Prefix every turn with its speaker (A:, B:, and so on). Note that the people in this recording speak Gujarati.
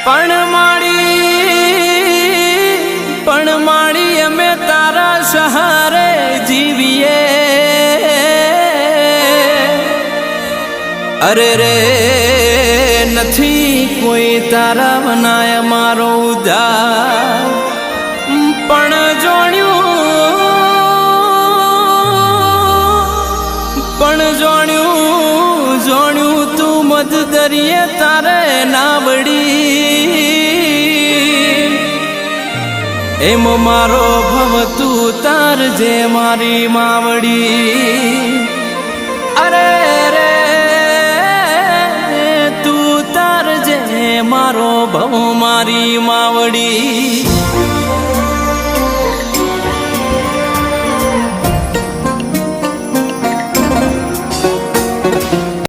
A: પણ માડી અમે તારા સહારે જીવીએ અરે રે નથી કોઈ તારા બનાય મારો ઉદ્ધાર પણ જોણ્યું તું મધ દરિયે તારે નાવડી એમ મારો ભવ તું તાર જે મારી માવડી